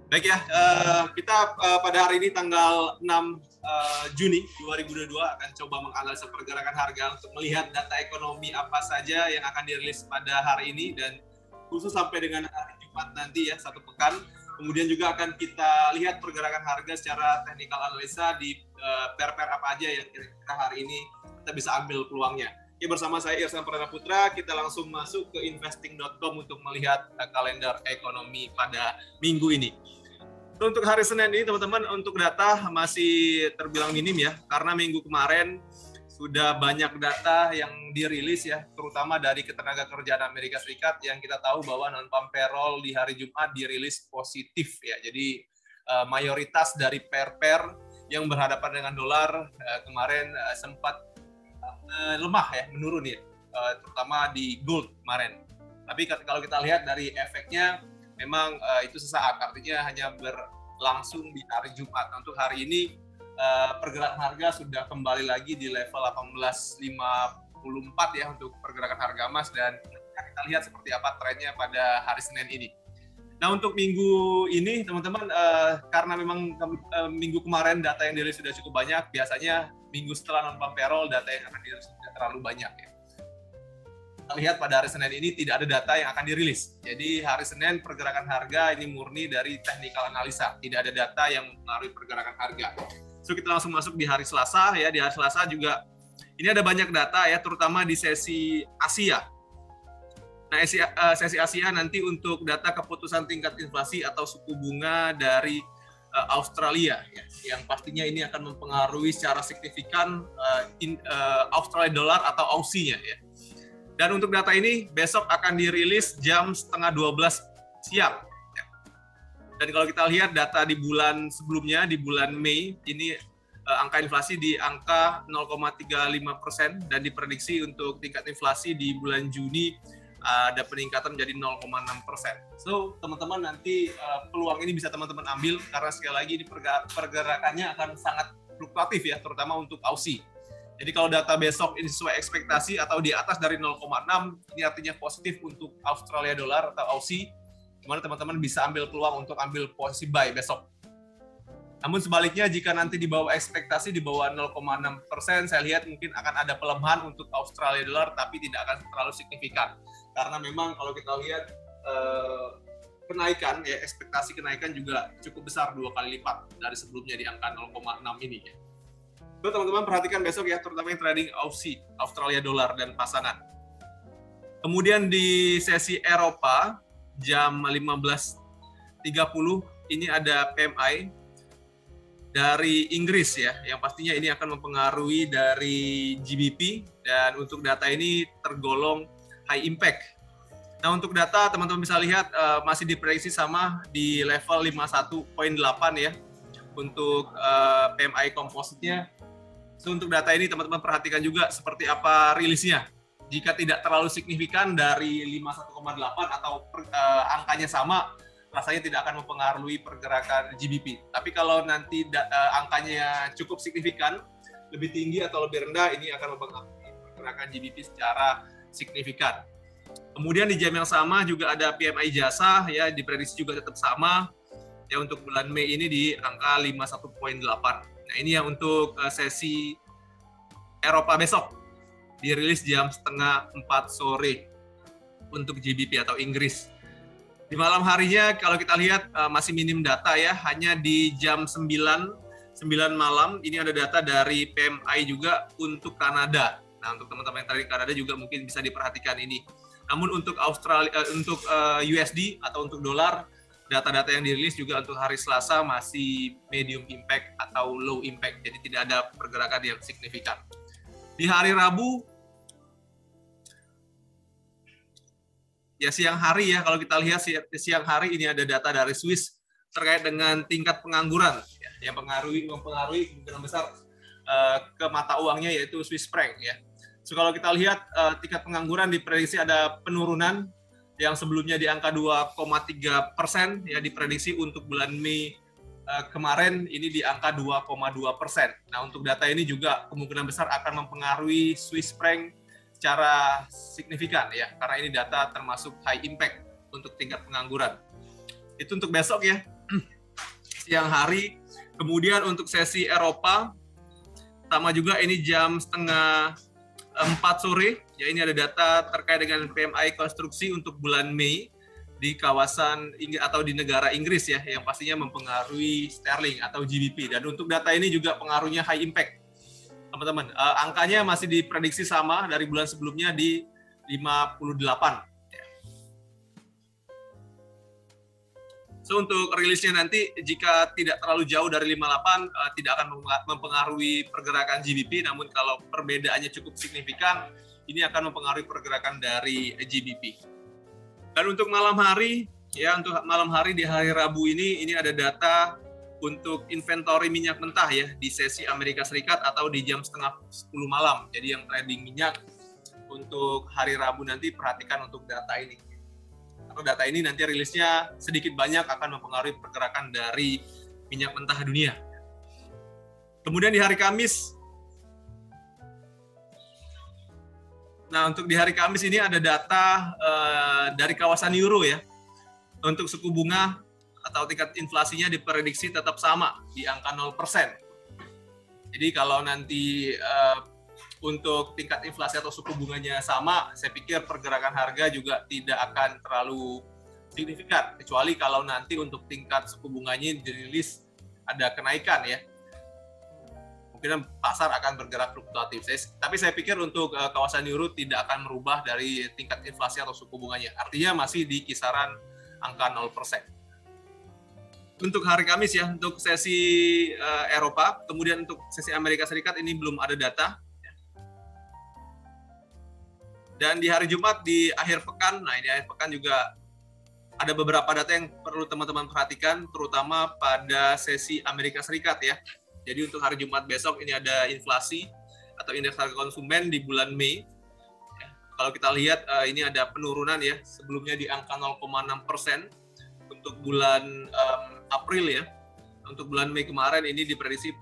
Baik ya, kita pada hari ini tanggal 6 Juni 2022 akan coba menganalisa pergerakan harga untuk melihat data ekonomi apa saja yang akan dirilis pada hari ini dan khusus sampai dengan hari Jumat nanti ya, satu pekan. Kemudian juga akan kita lihat pergerakan harga secara teknikal analisa di pair-pair apa aja yang kira-kira hari ini kita bisa ambil peluangnya. Oke, bersama saya Irsan Pradana Putra, kita langsung masuk ke investing.com untuk melihat kalender ekonomi pada minggu ini. Untuk hari Senin ini teman-teman, untuk data masih terbilang minim ya, karena minggu kemarin sudah banyak data yang dirilis ya, terutama dari Ketenagakerjaan Amerika Serikat yang kita tahu bahwa non-farm payroll di hari Jumat dirilis positif ya. Jadi mayoritas dari pair-pair yang berhadapan dengan dolar kemarin sempat lemah ya, menurun ya, terutama di gold kemarin. Tapi kalau kita lihat dari efeknya, memang itu sesaat, artinya hanya berlangsung di hari Jumat. Untuk hari ini pergerakan harga sudah kembali lagi di level 1854 ya untuk pergerakan harga emas, dan kita lihat seperti apa trennya pada hari Senin ini. Nah, untuk minggu ini teman-teman, karena memang minggu kemarin data yang dirilis sudah cukup banyak, biasanya minggu setelah non-farm payroll data yang akan dirilis tidak terlalu banyak ya. Kita lihat pada hari Senin ini tidak ada data yang akan dirilis. Jadi hari Senin pergerakan harga ini murni dari technical analisa, tidak ada data yang mempengaruhi pergerakan harga. So kita langsung masuk di hari Selasa ya. Di hari Selasa juga ini ada banyak data ya, terutama di sesi Asia. Nah, sesi Asia nanti untuk data keputusan tingkat inflasi atau suku bunga dari Australia ya, yang pastinya ini akan mempengaruhi secara signifikan Australia dollar atau Aussie-nya ya. Dan untuk data ini besok akan dirilis jam 11:30 siang. Dan kalau kita lihat data di bulan sebelumnya, di bulan Mei, ini angka inflasi di angka 0,35% dan diprediksi untuk tingkat inflasi di bulan Juni ada peningkatan menjadi 0,6%. So, teman-teman nanti peluang ini bisa teman-teman ambil karena sekali lagi ini pergerakannya akan sangat fluktuatif ya, terutama untuk Aussie. Jadi kalau data besok ini sesuai ekspektasi atau di atas dari 0,6, ini artinya positif untuk Australia dollar atau Aussie, dimana teman-teman bisa ambil peluang untuk ambil posisi buy besok. Namun sebaliknya, jika nanti di bawah ekspektasi, di bawah 0,6%, saya lihat mungkin akan ada pelemahan untuk Australia dollar, tapi tidak akan terlalu signifikan. Karena memang kalau kita lihat kenaikan, ya ekspektasi kenaikan juga cukup besar, 2 kali lipat dari sebelumnya di angka 0,6 ini ya. So, teman-teman perhatikan besok ya, terutama yang trading Aussie, Australia dollar dan pasangan. Kemudian di sesi Eropa jam 15:30 ini ada PMI dari Inggris ya, yang pastinya ini akan mempengaruhi dari GBP, dan untuk data ini tergolong high impact. Nah, untuk data teman-teman bisa lihat masih diprediksi sama di level 51,8 ya untuk PMI kompositnya. So, untuk data ini teman-teman perhatikan juga seperti apa rilisnya. Jika tidak terlalu signifikan dari 51,8 atau angkanya sama, rasanya tidak akan mempengaruhi pergerakan GBP. Tapi kalau nanti angkanya cukup signifikan, lebih tinggi atau lebih rendah, ini akan mempengaruhi pergerakan GBP secara signifikan. Kemudian di jam yang sama juga ada PMI jasa ya, diprediksi juga tetap sama ya, untuk bulan Mei ini di angka 51,8. Nah, ini yang untuk sesi Eropa besok, dirilis jam 3:30 sore untuk GBP atau Inggris. Di malam harinya kalau kita lihat masih minim data ya, hanya di jam 9 malam ini ada data dari PMI juga untuk Kanada. Nah, untuk teman-teman yang tadi Kanada juga mungkin bisa diperhatikan ini. Namun untuk untuk USD atau untuk dolar, data-data yang dirilis juga untuk hari Selasa masih medium impact atau low impact, jadi tidak ada pergerakan yang signifikan. Di hari Rabu, ya siang hari ya, kalau kita lihat siang hari ini ada data dari Swiss terkait dengan tingkat pengangguran ya, yang mempengaruhi kemungkinan besar ke mata uangnya, yaitu Swiss franc ya. So, kalau kita lihat tingkat pengangguran diprediksi ada penurunan yang sebelumnya di angka 2,3% ya, diprediksi untuk bulan Mei kemarin ini di angka 2,2%. Nah, untuk data ini juga kemungkinan besar akan mempengaruhi Swiss franc secara signifikan ya, karena ini data termasuk high impact untuk tingkat pengangguran. Itu untuk besok ya. siang hari. Kemudian untuk sesi Eropa, sama juga ini jam 3:30 sore. Ya, ini ada data terkait dengan PMI konstruksi untuk bulan Mei di kawasan atau di negara Inggris ya, yang pastinya mempengaruhi sterling atau GBP. Dan untuk data ini juga pengaruhnya high impact, teman-teman. Angkanya masih diprediksi sama dari bulan sebelumnya di 58. So, untuk rilisnya nanti jika tidak terlalu jauh dari 58 tidak akan mempengaruhi pergerakan GBP, namun kalau perbedaannya cukup signifikan ini akan mempengaruhi pergerakan dari GBP. Dan untuk malam hari ya, untuk malam hari di hari Rabu ini ada data untuk inventory minyak mentah ya di sesi Amerika Serikat atau di jam 9:30 malam. Jadi yang trading minyak untuk hari Rabu nanti perhatikan untuk data ini. Data ini nanti rilisnya sedikit banyak akan mempengaruhi pergerakan dari minyak mentah dunia. Kemudian di hari Kamis, nah untuk di hari Kamis ini ada data dari kawasan Euro ya. Untuk suku bunga atau tingkat inflasinya diprediksi tetap sama di angka 0%. Jadi kalau nanti untuk tingkat inflasi atau suku bunganya sama, saya pikir pergerakan harga juga tidak akan terlalu signifikan, kecuali kalau nanti untuk tingkat suku bunganya dirilis ada kenaikan ya. Mungkin pasar akan bergerak fluktuatif. Tapi saya pikir untuk kawasan Euro tidak akan merubah dari tingkat inflasi atau suku bunganya. Artinya masih di kisaran angka 0%. Untuk hari Kamis ya, untuk sesi Eropa, kemudian untuk sesi Amerika Serikat ini belum ada data. Dan di hari Jumat di akhir pekan, nah ini akhir pekan juga ada beberapa data yang perlu teman-teman perhatikan, terutama pada sesi Amerika Serikat ya. Jadi untuk hari Jumat besok ini ada inflasi atau indeks harga konsumen di bulan Mei. Ya, kalau kita lihat ini ada penurunan ya, sebelumnya di angka 0,6% untuk bulan April ya. Untuk bulan Mei kemarin ini diprediksi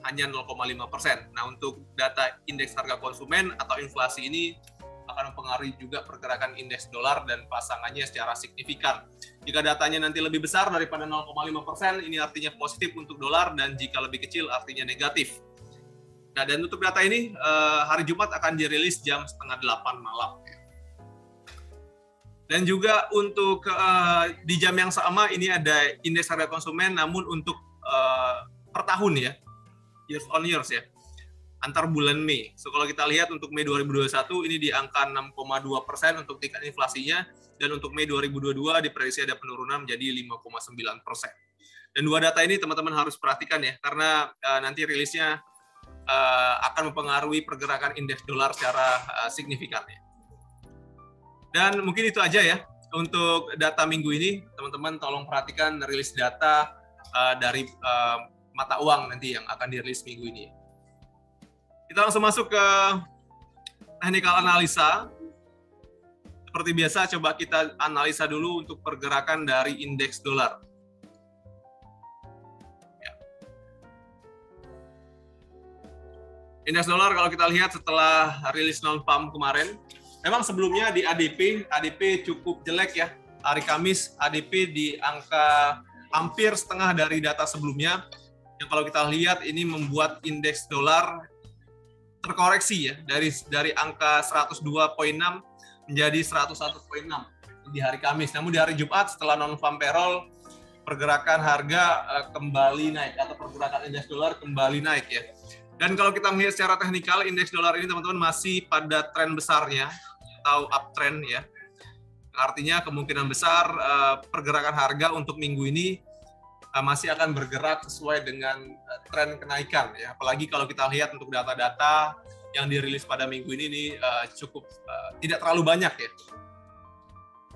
hanya 0,5%. Nah untuk data indeks harga konsumen atau inflasi ini akan mempengaruhi juga pergerakan indeks dolar dan pasangannya secara signifikan. Jika datanya nanti lebih besar daripada 0,5%, ini artinya positif untuk dolar, dan jika lebih kecil artinya negatif. Nah, dan untuk data ini hari Jumat akan dirilis jam 7:30 malam. Dan juga untuk di jam yang sama ini ada indeks harga konsumen, namun untuk per tahun ya, years on years ya, antar bulan Mei. So kalau kita lihat untuk Mei 2021 ini di angka 6,2% untuk tingkat inflasinya, dan untuk Mei 2022 diprediksi ada penurunan menjadi 5,9%. Dan dua data ini teman-teman harus perhatikan ya, karena nanti rilisnya akan mempengaruhi pergerakan indeks dolar secara signifikan ya. Dan mungkin itu aja ya untuk data minggu ini. Teman-teman tolong perhatikan rilis data dari mata uang nanti yang akan dirilis minggu ini. Kita langsung masuk ke technical analisa. Seperti biasa, coba kita analisa dulu untuk pergerakan dari indeks dolar. Ya. Indeks dolar kalau kita lihat setelah rilis non-farm kemarin, memang sebelumnya di ADP cukup jelek ya. Hari Kamis ADP di angka hampir setengah dari data sebelumnya. Yang kalau kita lihat ini membuat indeks dolar terkoreksi ya, dari angka 102,6 menjadi 101,6 di hari Kamis. Namun di hari Jumat setelah non-farm payroll, pergerakan harga kembali naik atau pergerakan indeks dolar kembali naik ya. Dan kalau kita melihat secara teknikal, indeks dolar ini teman-teman masih pada tren besarnya atau uptrend ya. Artinya kemungkinan besar pergerakan harga untuk minggu ini masih akan bergerak sesuai dengan tren kenaikan ya. Apalagi kalau kita lihat untuk data-data yang dirilis pada minggu ini cukup tidak terlalu banyak ya.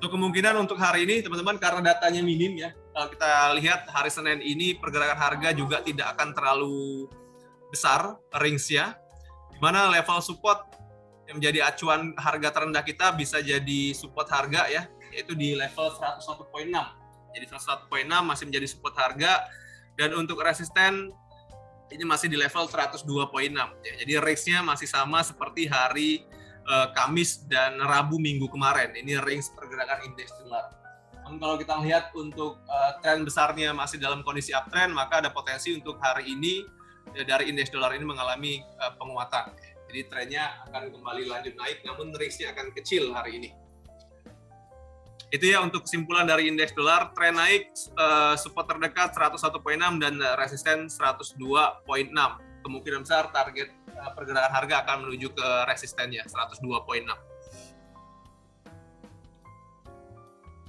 Untuk kemungkinan untuk hari ini teman-teman, karena datanya minim ya, kalau kita lihat hari Senin ini pergerakan harga juga tidak akan terlalu besar range-nya, di mana level support yang menjadi acuan harga terendah kita bisa jadi support harga ya, yaitu di level 101,6. Jadi 101,6 masih menjadi support harga, dan untuk resisten ini masih di level 102,6. Ya, jadi range-nya masih sama seperti hari Kamis dan Rabu minggu kemarin. Ini range pergerakan indeks dolar. Namun kalau kita lihat untuk tren besarnya masih dalam kondisi uptrend, maka ada potensi untuk hari ini dari indeks dolar ini mengalami penguatan. Jadi trennya akan kembali lanjut naik, namun risknya akan kecil hari ini. Itu ya untuk kesimpulan dari indeks dolar, tren naik, support terdekat 101.6 dan resisten 102.6. Kemungkinan besar target pergerakan harga akan menuju ke resistennya 102.6.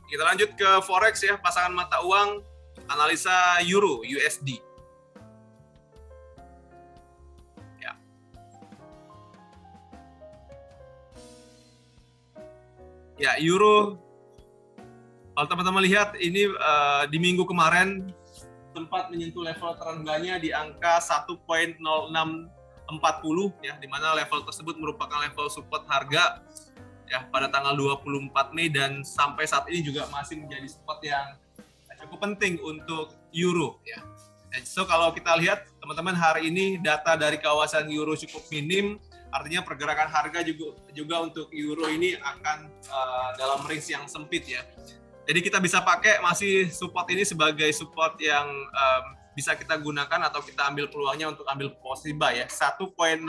Kita lanjut ke forex ya, pasangan mata uang, analisa euro USD. Ya, euro, kalau teman-teman lihat ini di minggu kemarin sempat menyentuh level terendahnya di angka 1.0640 ya, di mana level tersebut merupakan level support harga ya pada tanggal 24 Mei dan sampai saat ini juga masih menjadi support yang cukup penting untuk euro ya. So kalau kita lihat teman-teman hari ini data dari kawasan euro cukup minim, artinya pergerakan harga juga untuk euro ini akan dalam range yang sempit ya. Jadi kita bisa pakai masih support ini sebagai support yang bisa kita gunakan atau kita ambil peluangnya untuk ambil posisi buy ya. 1.0640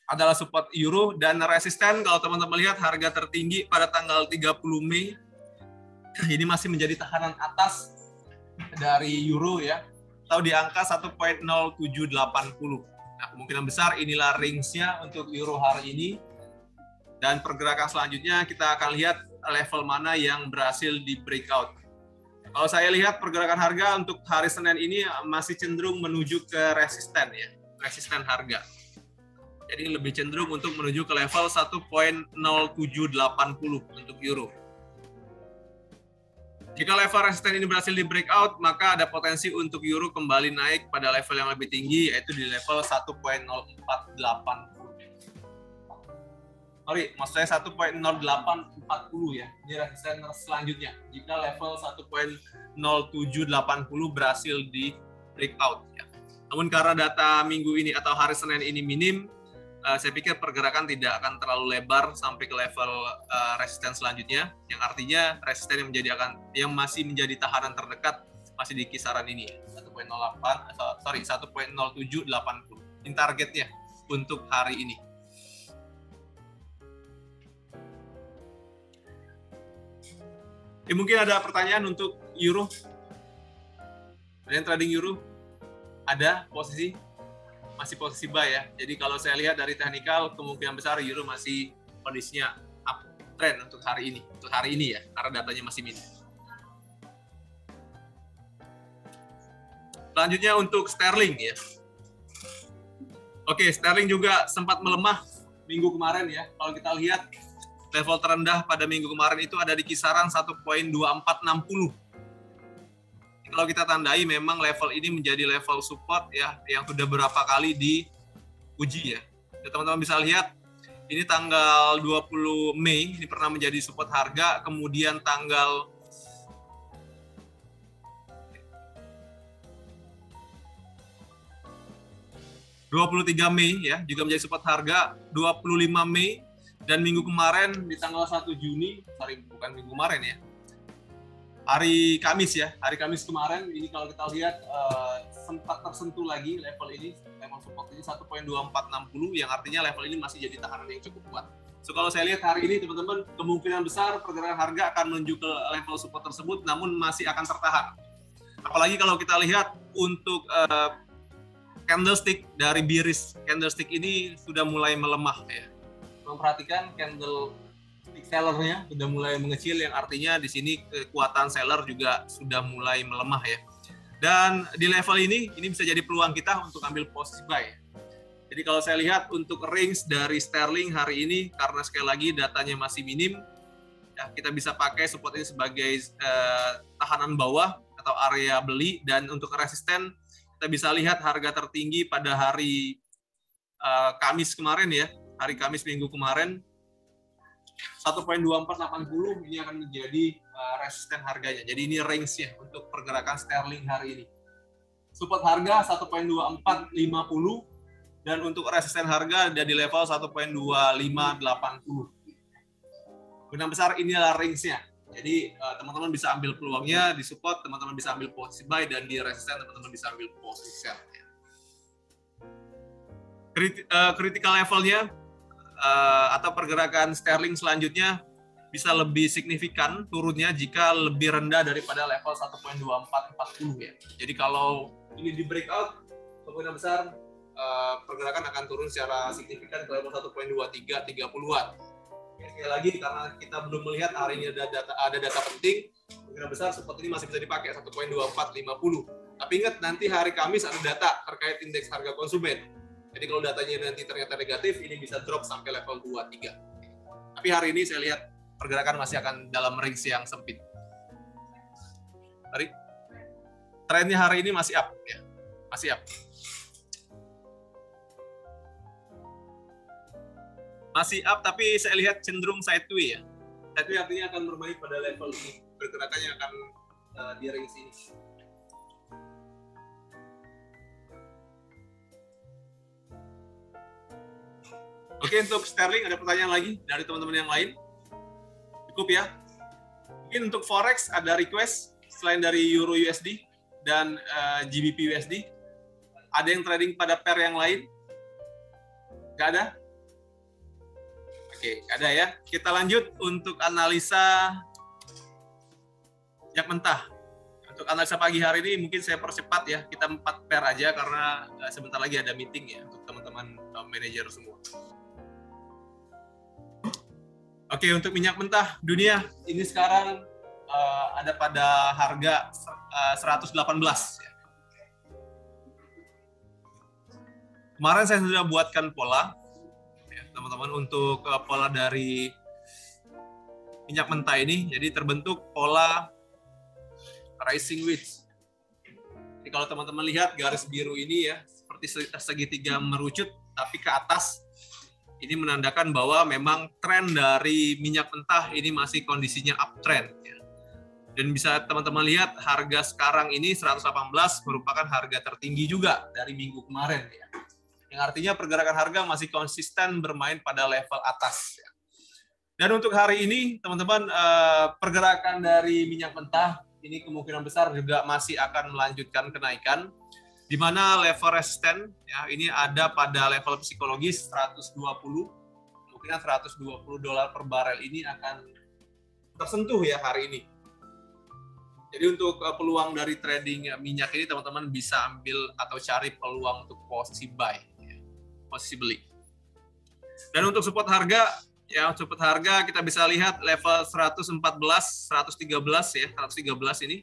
adalah support euro dan resisten kalau teman-teman lihat harga tertinggi pada tanggal 30 Mei ini masih menjadi tahanan atas dari euro ya, atau di angka 1.0780. Nah, kemungkinan besar inilah range-nya untuk euro hari ini. Dan pergerakan selanjutnya kita akan lihat level mana yang berhasil di breakout. Kalau saya lihat pergerakan harga untuk hari Senin ini masih cenderung menuju ke resisten ya, resisten harga. Jadi lebih cenderung untuk menuju ke level 1.0780 untuk euro. Jika level resisten ini berhasil di breakout, maka ada potensi untuk euro kembali naik pada level yang lebih tinggi, yaitu di level 1.0480. Sorry, maksud saya 1.0840 ya. Ini resisten selanjutnya. Jika level 1.0780 berhasil di breakout ya. Namun karena data minggu ini atau hari Senin ini minim, saya pikir pergerakan tidak akan terlalu lebar sampai ke level resisten selanjutnya, yang artinya resisten yang masih menjadi tahanan terdekat masih di kisaran ini 1.0780. Ini targetnya untuk hari ini. Mungkin ada pertanyaan untuk euro. Kalian trading euro ada masih posisi buy ya. Jadi kalau saya lihat dari teknikal, kemungkinan besar euro masih kondisinya uptrend untuk hari ini ya, karena datanya masih minim. Selanjutnya untuk sterling ya. Oke, sterling juga sempat melemah minggu kemarin ya. Kalau kita lihat level terendah pada minggu kemarin itu ada di kisaran 1.2460. Kalau kita tandai memang level ini menjadi level support ya yang sudah berapa kali diuji ya. Teman-teman bisa lihat ini tanggal 20 Mei ini pernah menjadi support harga, kemudian tanggal 23 Mei ya juga menjadi support harga, 25 Mei dan minggu kemarin di tanggal 1 Juni, bukan minggu kemarin ya. Hari Kamis kemarin ini kalau kita lihat sempat tersentuh lagi level support ini 1.2460 yang artinya level ini masih jadi tahanan yang cukup kuat. So kalau saya lihat hari ini teman-teman kemungkinan besar pergerakan harga akan menuju ke level support tersebut namun masih akan tertahan. Apalagi kalau kita lihat untuk candlestick dari bearish candlestick ini sudah mulai melemah ya. Memperhatikan candle sellernya sudah mulai mengecil yang artinya di sini kekuatan seller juga sudah mulai melemah ya. Dan di level ini bisa jadi peluang kita untuk ambil posisi buy. Jadi kalau saya lihat untuk range dari sterling hari ini karena sekali lagi datanya masih minim ya kita bisa pakai support ini sebagai tahanan bawah atau area beli dan untuk resisten kita bisa lihat harga tertinggi pada hari Kamis kemarin ya. Hari Kamis minggu kemarin 1.2480 ini akan menjadi resisten harganya. Jadi ini range-nya untuk pergerakan sterling hari ini. Support harga 1.2450 dan untuk resisten harga ada di level 1.2580. Kemungkinan besar inilah range-nya. Jadi teman-teman bisa ambil peluangnya di support, teman-teman bisa ambil posisi buy, dan di resisten teman-teman bisa ambil posisi sell. Critical levelnya atau pergerakan sterling selanjutnya bisa lebih signifikan turunnya jika lebih rendah daripada level 1.2440 ya. Jadi kalau ini di breakout, kemungkinan besar pergerakan akan turun secara signifikan ke level 1.23 30-an. Sekali lagi, karena kita belum melihat hari ini ada data penting, kemungkinan besar support ini masih bisa dipakai 1.2450. Tapi ingat, nanti hari Kamis ada data terkait indeks harga konsumen. Jadi kalau datanya nanti ternyata negatif, ini bisa drop sampai level 23. Tapi hari ini saya lihat pergerakan masih akan dalam range yang sempit. Trennya hari ini masih up, ya, masih up. Masih up, tapi saya lihat cenderung sideway ya. Sideway artinya akan bermain pada level ini. Pergerakannya akan di range ini. Oke, untuk sterling ada pertanyaan lagi dari teman-teman yang lain? Cukup ya? Mungkin untuk forex ada request selain dari euro USD dan GBP USD. Ada yang trading pada pair yang lain? Nggak ada? Oke, ada ya. Kita lanjut untuk analisa minyak mentah. Untuk analisa pagi hari ini mungkin saya percepat ya. Kita 4 pair aja karena sebentar lagi ada meeting ya untuk teman-teman manajer semua. Oke, untuk minyak mentah dunia ini sekarang ada pada harga 118 ya. Kemarin saya sudah buatkan pola teman-teman untuk pola dari minyak mentah ini. Jadi terbentuk pola rising wedge. Jadi kalau teman-teman lihat garis biru ini ya, seperti segitiga merucut tapi ke atas, ini menandakan bahwa memang tren dari minyak mentah ini masih kondisinya uptrend ya. Dan bisa teman-teman lihat harga sekarang ini 118 merupakan harga tertinggi juga dari minggu kemarin ya. Yang artinya pergerakan harga masih konsisten bermain pada level atas. Dan untuk hari ini, teman-teman, pergerakan dari minyak mentah ini kemungkinan besar juga masih akan melanjutkan kenaikan, di mana level resisten ya ini ada pada level psikologis 120, kemungkinan $120 per barel ini akan tersentuh ya hari ini. Jadi untuk peluang dari trading minyak ini teman-teman bisa ambil atau cari peluang untuk posisi buy. Posisi beli. Dan untuk support harga, ya support harga kita bisa lihat level 114, 113 ya, 113 ini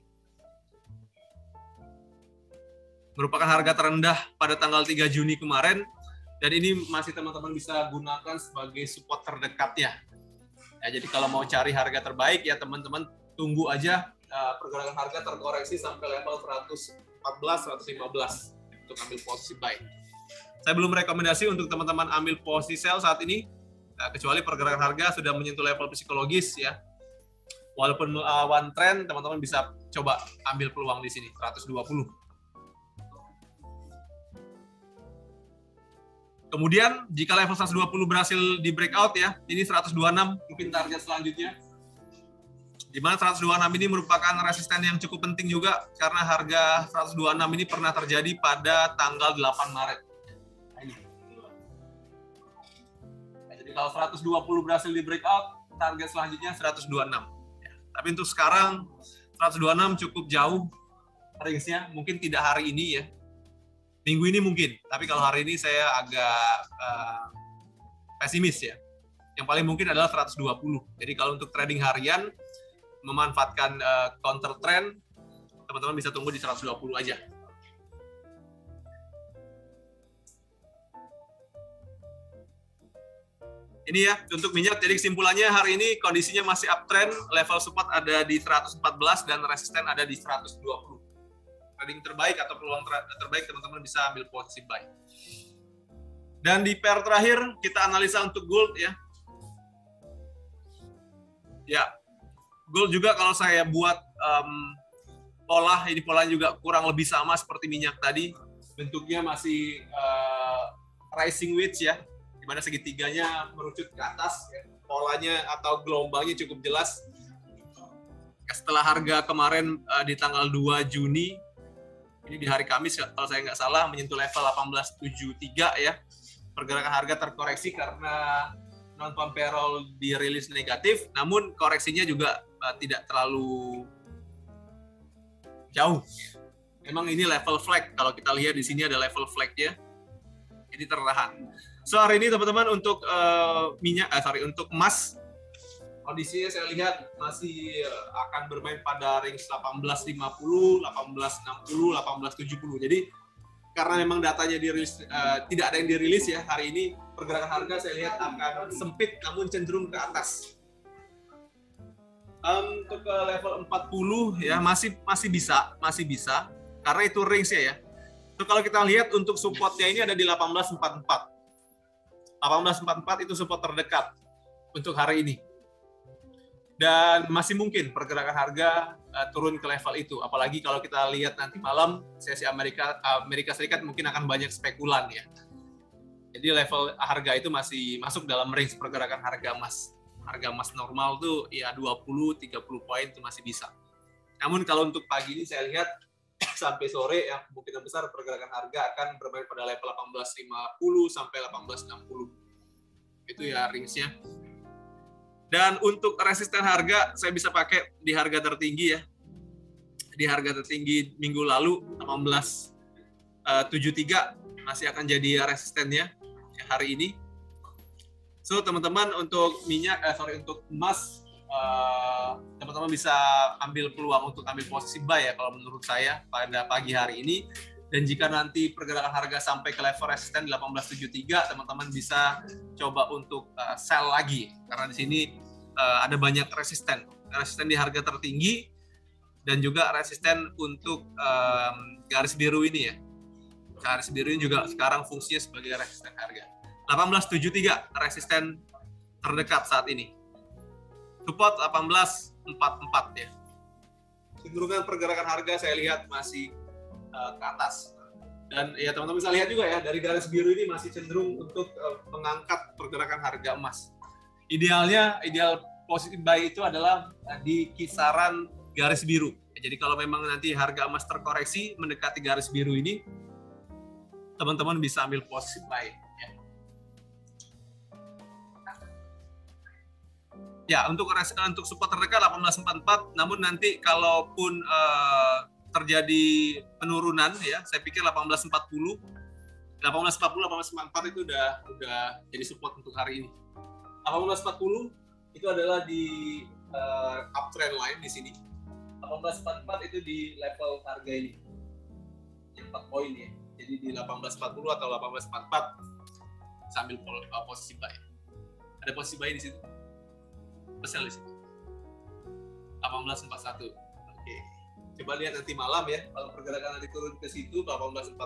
merupakan harga terendah pada tanggal 3 Juni kemarin, dan ini masih teman-teman bisa gunakan sebagai support terdekatnya. Ya, jadi kalau mau cari harga terbaik ya teman-teman tunggu aja pergerakan harga terkoreksi sampai level 114, 115 untuk ambil posisi buy. Saya belum rekomendasi untuk teman-teman ambil posisi sell saat ini, kecuali pergerakan harga sudah menyentuh level psikologis ya. Walaupun one trend, teman-teman bisa coba ambil peluang di sini 120. Kemudian jika level 120 berhasil di breakout ya, ini 126 mungkin target selanjutnya. Di mana 126 ini merupakan resisten yang cukup penting juga karena harga 126 ini pernah terjadi pada tanggal 8 Maret. Jadi kalau 120 berhasil di breakout, target selanjutnya 126. Ya, tapi untuk sekarang 126 cukup jauh range-nya, mungkin tidak hari ini ya. Minggu ini mungkin, tapi kalau hari ini saya agak pesimis ya. Yang paling mungkin adalah 120. Jadi kalau untuk trading harian memanfaatkan counter trend, teman-teman bisa tunggu di 120 aja. Ini ya untuk minyak, jadi kesimpulannya hari ini kondisinya masih uptrend, level support ada di 114 dan resisten ada di 120. Trading terbaik atau peluang terbaik teman-teman bisa ambil posisi buy. Dan di pair terakhir kita analisa untuk gold ya. Ya, gold juga kalau saya buat pola, ini polanya juga kurang lebih sama seperti minyak tadi, bentuknya masih rising wedge ya, di mana segitiganya merucut ke atas ya. polanya atau gelombangnya cukup jelas. Setelah harga kemarin di tanggal 2 Juni, ini di hari Kamis kalau saya nggak salah, menyentuh level 1873 ya. Pergerakan harga terkoreksi karena non-farm payroll dirilis negatif, namun koreksinya juga tidak terlalu jauh. Memang ini level flag, kalau kita lihat di sini ada level flag-nya, ini tertahan. So hari ini teman-teman untuk untuk emas, kondisinya saya lihat masih akan bermain pada range 1850, 1860, 1870. Jadi karena memang datanya dirilis, tidak ada yang dirilis ya hari ini, pergerakan harga saya lihat akan sempit namun cenderung ke atas. Untuk ke level 40 ya masih bisa karena itu range-nya ya. So, kalau kita lihat untuk supportnya ini ada di 1844. 1844 itu support terdekat untuk hari ini. Dan masih mungkin pergerakan harga turun ke level itu. Apalagi kalau kita lihat nanti malam sesi Amerika Serikat mungkin akan banyak spekulan ya. Jadi level harga itu masih masuk dalam range pergerakan harga emas. Harga emas normal tuh ya 20-30 poin itu masih bisa. Namun kalau untuk pagi ini saya lihat sampai sore yang kemungkinan besar pergerakan harga akan bermain pada level 1850 sampai 1860. Itu ya range-nya. Dan untuk resisten harga saya bisa pakai di harga tertinggi ya. Di harga tertinggi minggu lalu 1873 masih akan jadi resistennya hari ini. So teman-teman untuk untuk emas teman-teman bisa ambil peluang untuk ambil posisi buy ya kalau menurut saya pada pagi hari ini. Dan jika nanti pergerakan harga sampai ke level resisten 1873, teman-teman bisa coba untuk sell lagi karena di sini ada banyak resisten di harga tertinggi dan juga resisten untuk garis biru ini ya. Garis biru ini juga sekarang fungsinya sebagai resisten harga. 1873 resisten terdekat saat ini. Support 1844 ya. Cenderungan pergerakan harga saya lihat masih ke atas. Dan ya teman-teman bisa lihat juga ya dari garis biru ini masih cenderung untuk mengangkat pergerakan harga emas. Ideal posisi buy itu adalah di kisaran garis biru. Jadi kalau memang nanti harga emas terkoreksi mendekati garis biru ini, teman-teman bisa ambil posisi buy. Ya, untuk support terdekat 1844, namun nanti kalaupun terjadi penurunan ya, saya pikir 1844 itu udah jadi support untuk hari ini. 1840 itu adalah di uptrend line di sini. 1844 itu di level harga ini. Yang 4 poin ya. Jadi di 1840 atau 1844 sambil posisi buy. Ada posisi buy di situ. Sell di situ. 1841. Oke. Coba lihat nanti malam ya, kalau pergerakan nanti turun ke situ 1840,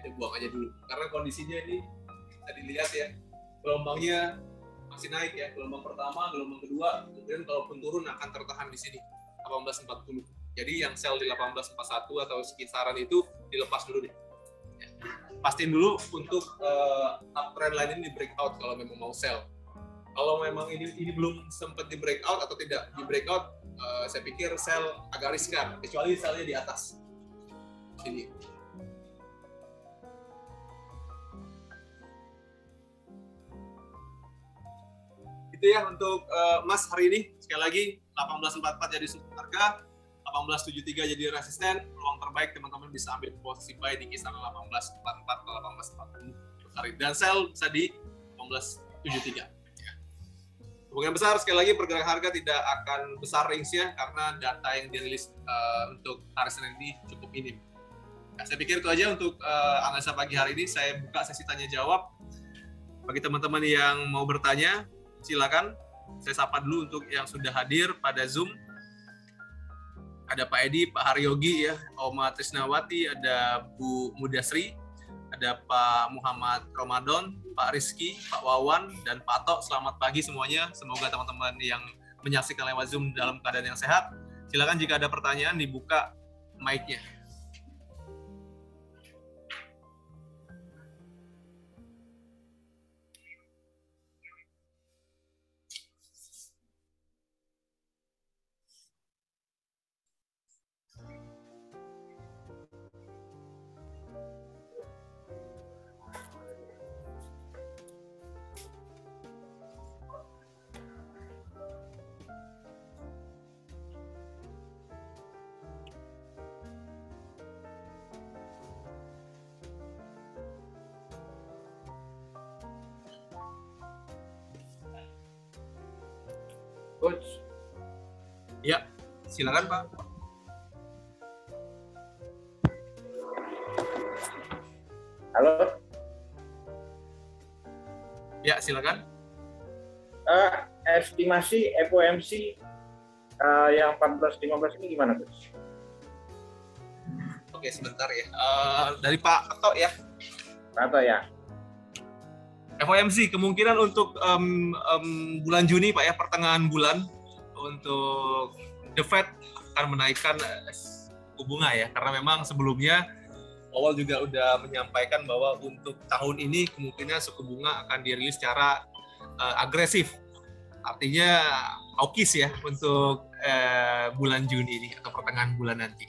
kita buang aja dulu. Karena kondisinya ini bisa dilihat ya, gelombangnya masih naik ya, gelombang pertama, gelombang kedua, kemudian kalaupun turun akan tertahan di sini 1840. Jadi yang sell di 1841 atau sekitaran itu dilepas dulu deh. Ya. Pastiin dulu untuk uptrend line ini di breakout kalau memang mau sell. Kalau memang ini belum sempat di breakout atau tidak di breakout, saya pikir sell agak riskan, kecuali sellnya di atas sini. Itu ya untuk emas hari ini. Sekali lagi 1844 jadi support harga, 1873 jadi resisten. Peluang terbaik teman-teman bisa ambil posisi buy di kisaran 1844 atau 1840 untuk hari, dan sell bisa di 1873. Kemungkinan besar sekali lagi pergerakan harga tidak akan besar range-nya karena data yang dirilis untuk hari Senin ini cukup minim. Nah, saya pikir itu aja untuk analisa pagi hari ini. Saya buka sesi tanya jawab. Bagi teman-teman yang mau bertanya, silakan. Saya sapa dulu untuk yang sudah hadir pada Zoom. Ada Pak Edi, Pak Haryogi ya, Oma Trisnawati, ada Bu Mudasri, ada Pak Muhammad Ramadan, Pak Rizky, Pak Wawan, dan Pak Tok. Selamat pagi semuanya. Semoga teman-teman yang menyaksikan lewat Zoom dalam keadaan yang sehat. Silakan jika ada pertanyaan dibuka mic-nya. Coach. Ya, silakan Pak. Halo. Ya, silakan. Estimasi FOMC yang 14-15 ini gimana, Coach? Oke, sebentar ya. Dari Pak Ato ya. Pak Ato ya. FOMC kemungkinan untuk bulan Juni Pak ya, pertengahan bulan untuk The Fed akan menaikkan suku bunga ya, karena memang sebelumnya awal juga udah menyampaikan bahwa untuk tahun ini kemungkinan suku bunga akan dirilis secara agresif. Artinya hawkish ya untuk bulan Juni ini atau pertengahan bulan nanti.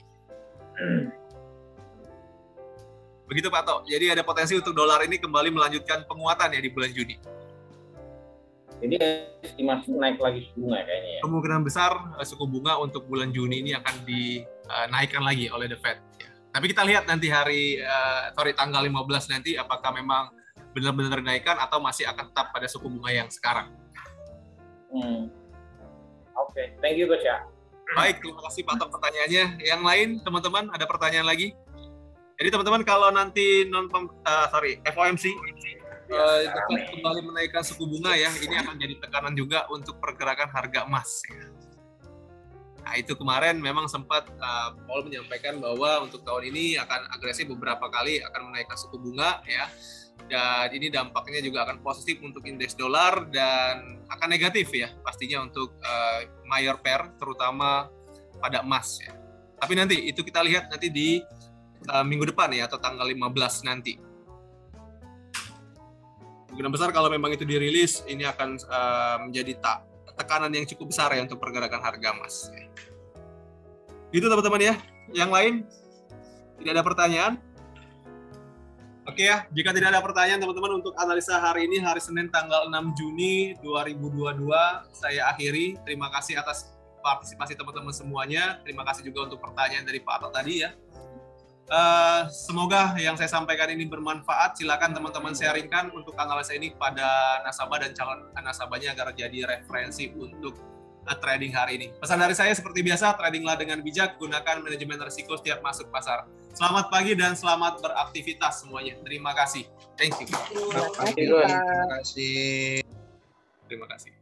Begitu Pak Tok. Jadi ada potensi untuk dolar ini kembali melanjutkan penguatan ya di bulan Juni. Jadi estimasi naik lagi suku bunga kayaknya ya. Kemungkinan besar suku bunga untuk bulan Juni ini akan dinaikkan lagi oleh The Fed. Ya. Tapi kita lihat nanti tanggal 15 nanti apakah memang benar-benar dinaikkan atau masih akan tetap pada suku bunga yang sekarang. Oke, thank you Coach ya. Baik, terima kasih Pak Tok pertanyaannya. Yang lain teman-teman ada pertanyaan lagi? Jadi teman-teman kalau nanti FOMC kembali menaikkan suku bunga ya, ini akan jadi tekanan juga untuk pergerakan harga emas. Ya. Nah itu kemarin memang sempat Paul menyampaikan bahwa untuk tahun ini akan agresif beberapa kali akan menaikkan suku bunga ya. Dan ini dampaknya juga akan positif untuk indeks dolar dan akan negatif ya pastinya untuk major pair terutama pada emas ya. Tapi nanti itu kita lihat nanti di minggu depan ya atau tanggal 15 nanti. Kemungkinan besar kalau memang itu dirilis ini akan menjadi tekanan yang cukup besar ya untuk pergerakan harga emas. Ya. Gitu teman-teman ya. Yang lain tidak ada pertanyaan? Oke ya, jika tidak ada pertanyaan teman-teman untuk analisa hari ini, hari Senin tanggal 6 Juni 2022, saya akhiri. Terima kasih atas partisipasi teman-teman semuanya. Terima kasih juga untuk pertanyaan dari Pak Ato tadi ya. Semoga yang saya sampaikan ini bermanfaat. Silakan teman-teman sharingkan untuk analisa ini kepada nasabah dan calon nasabahnya agar jadi referensi untuk trading hari ini. Pesan dari saya seperti biasa, tradinglah dengan bijak, gunakan manajemen risiko setiap masuk pasar. Selamat pagi dan selamat beraktivitas semuanya. Terima kasih. Thank you. Terima kasih. Terima kasih.